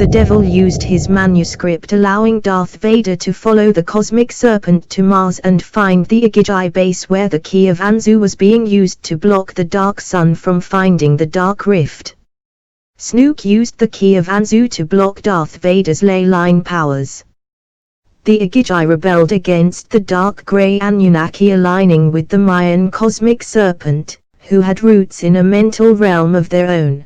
The devil used his manuscript allowing Darth Vader to follow the cosmic serpent to Mars and find the Igigi base where the key of Anzu was being used to block the Dark Sun from finding the Dark Rift. Snoke used the key of Anzu to block Darth Vader's ley line powers. The Igigi rebelled against the dark grey Anunnaki, aligning with the Mayan cosmic serpent, who had roots in a mental realm of their own.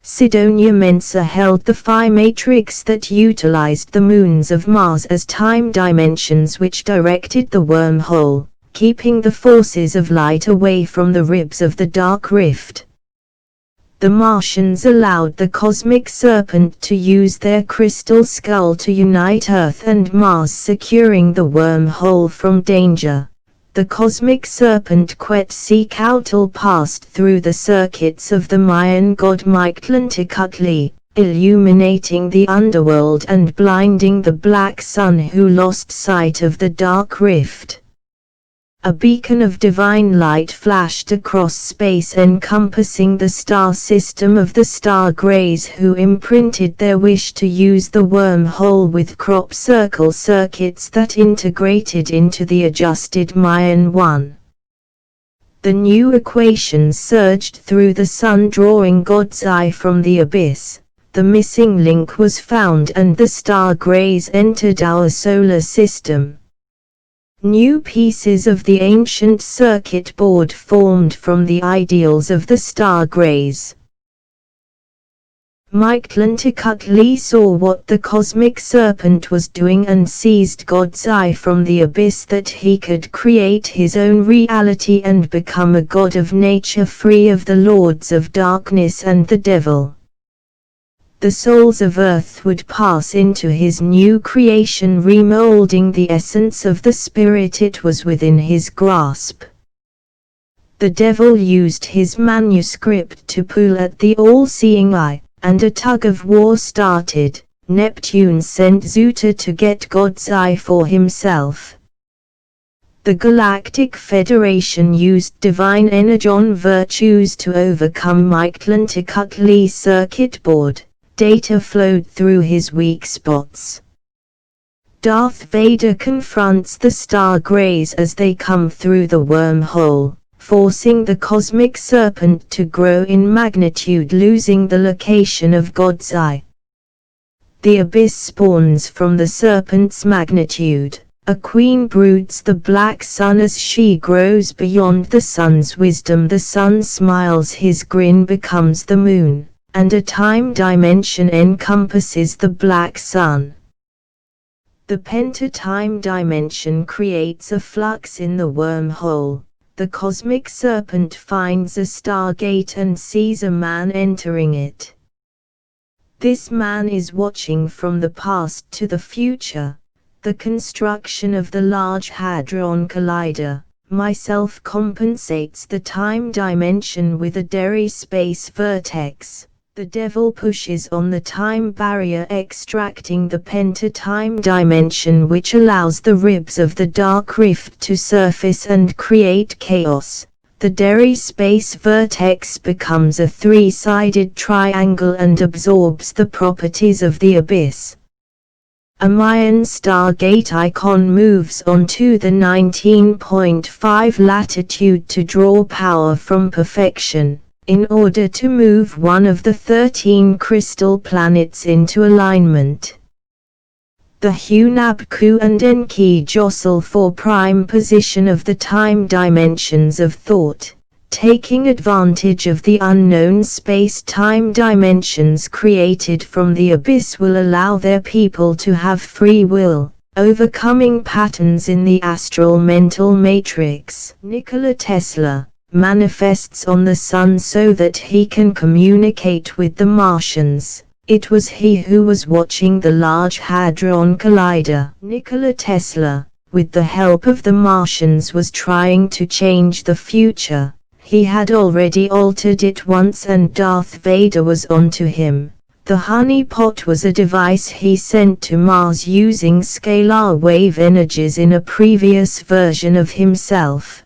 Sidonia Mensa held the Phi matrix that utilized the moons of Mars as time dimensions which directed the wormhole, keeping the forces of light away from the ribs of the Dark Rift. The Martians allowed the cosmic serpent to use their crystal skull to unite Earth and Mars, securing the wormhole from danger. The cosmic serpent Quetzalcoatl passed through the circuits of the Mayan god Mictlantecuhtli, illuminating the underworld and blinding the Black Sun, who lost sight of the Dark Rift. A beacon of divine light flashed across space, encompassing the star system of the Star Greys, who imprinted their wish to use the wormhole with crop circle circuits that integrated into the adjusted Mayan one. The new equation surged through the Sun, drawing God's eye from the abyss. The missing link was found and the Star Greys entered our solar system. New pieces of the ancient circuit board formed from the ideals of the Star Greys. Mictlantecuhtli saw what the cosmic serpent was doing and seized God's eye from the abyss, that he could create his own reality and become a god of nature, free of the lords of darkness and the devil. The souls of Earth would pass into his new creation, remolding the essence of the spirit it was within his grasp. The devil used his manuscript to pull at the all-seeing eye, and a tug of war started. Neptune sent Zuta to get God's eye for himself. The Galactic Federation used divine energon virtues to overcome Mictlanticutli's circuit board. Data flowed through his weak spots. Darth Vader confronts the Star Greys as they come through the wormhole, forcing the cosmic serpent to grow in magnitude, losing the location of God's eye. The abyss spawns from the serpent's magnitude. A queen broods the black sun as she grows beyond the sun's wisdom. The sun smiles, his grin becomes the moon, and a time dimension encompasses the black sun. The pentatime dimension creates a flux in the wormhole. The cosmic serpent finds a stargate and sees a man entering it. This man is watching from the past to the future. The construction of the Large Hadron Collider, myself, compensates the time dimension with a Derry space vertex. The devil pushes on the time barrier, extracting the pentatime dimension, which allows the ribs of the dark rift to surface and create chaos. The Derry space vertex becomes a three-sided triangle and absorbs the properties of the abyss. A Mayan Stargate icon moves onto the 19.5 latitude to draw power from perfection, in order to move one of the 13 crystal planets into alignment. The Hunabku and Enki jostle for prime position of the time dimensions of thought. Taking advantage of the unknown space-time dimensions created from the abyss will allow their people to have free will, overcoming patterns in the astral mental matrix. Nikola Tesla manifests on the sun so that he can communicate with the Martians. It was he who was watching the Large Hadron Collider. Nikola Tesla, with the help of the Martians, was trying to change the future. He had already altered it once and Darth Vader was onto him. The honeypot was a device he sent to Mars using scalar wave energies in a previous version of himself.